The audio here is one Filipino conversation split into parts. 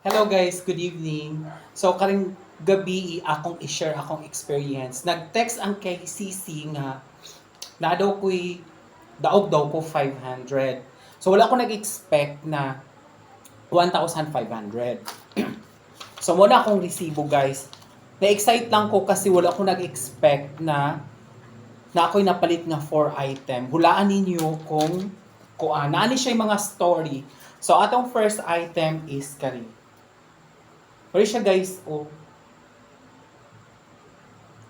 Hello guys, good evening. So karing gabi akong i-share akong experience. Nag-text ang kay CC nga na daw ko'y daog daw ko 500. So wala ako nag-expect na 1,500. So muna akong resibo guys. Na-excite lang ko kasi wala ako nag-expect na ako'y napalit nga 4 item. Hulaan ninyo kung naani siya yung mga story. So atong first item is kari. Pero siya guys,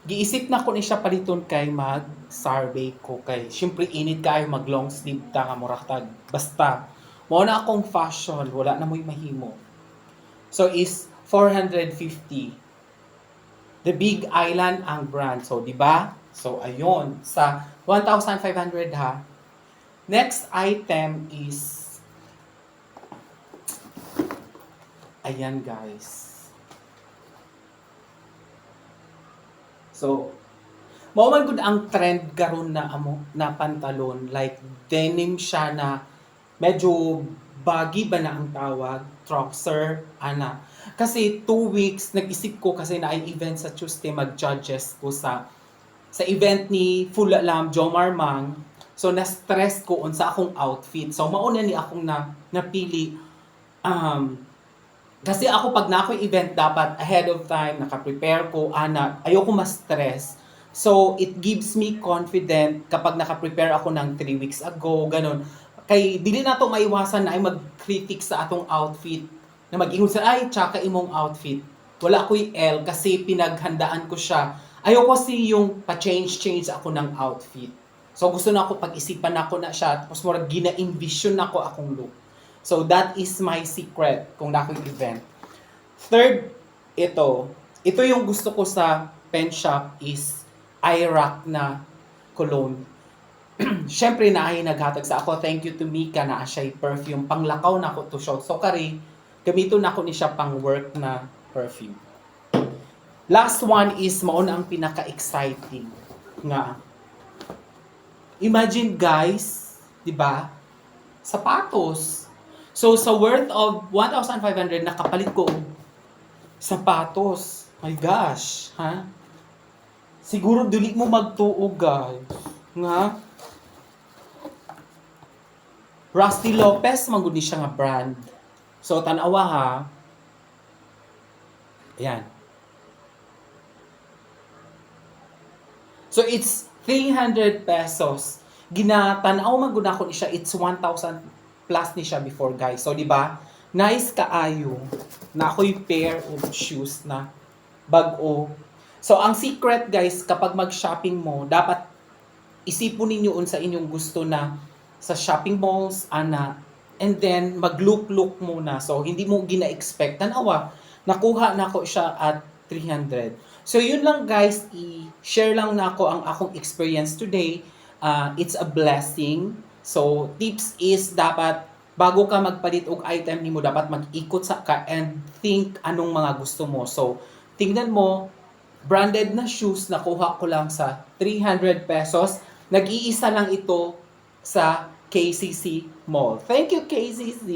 giisip na ko ni siya paliton kay mag-survey ko kay syempre init kayo mag long sleeve ta nga muratag. Basta mo na akong fashion, wala na mo'y mahimo. So is 450. The Big Island ang brand. So di ba? So ayon sa 1,500 ha. Next item is ayan guys. So, mao man gud ang trend karon na pantalon, like denim siya na medyo baggy ba na ang tawag, trouser ana. Kasi 2 weeks nag-isip ko kasi na ay event sa Tuesday mag-judges ko sa event ni Full Alam Jomar Mang. So na-stress ko unsa akong outfit. So mauna ni akong napili kasi ako pag na ako'y event dapat ahead of time naka-prepare ko ayoko ma-stress. So it gives me confident kapag naka-prepare ako ng 3 weeks ago ganon. Kay dili na to maiwasan na ay mag-critic sa atong outfit na mag-ingon sa ay tsaka imong outfit. Wala ko'y L kasi pinaghandaan ko siya. Ayoko kasi yung pa-change ako ng outfit. So gusto na ako pag-isipan ako na siya tapos murag gina-envision nako akong look. So that is my secret kung na akong event. Third, ito yung gusto ko sa pen shop is IROC na cologne. Syempre na ay naghatag sa ako. Thank you to Mika na siya perfume. Panglakaw na ako to show. So kari, gamiton na ako ni siya pang work na perfume. Last one is mauna ang pinaka-exciting nga. Imagine guys, 'di ba? Sapatos. So sa worth of 1,500 nakapalit ko sapatos. My gosh, ha? Siguro dili mo magtuog guys. Nga Rusty Lopez magud ni siya nga brand. So tan-awa ha. Ayan. So it's 300 pesos. Ginatanaw man gud ako ni siya, it's 1,000 plus ni siya before guys. So di ba? Nice kaayo na ako'y pair of shoes na bag-o. So ang secret guys kapag mag-shopping mo, dapat isipon ninyo unsa inyong gusto na sa shopping malls and then mag-look muna. So hindi mo gina-expect tanawa nakuha na ko siya at 300. So yun lang guys, i-share lang na ako ang akong experience today. It's a blessing. So tips is dapat bago ka magpalit og item nimo dapat mag-ikot sa ka and think anong mga gusto mo. So tingnan mo branded na shoes nakuha ko lang sa 300 pesos. Nag-iisa lang ito sa KCC Mall. Thank you KCC.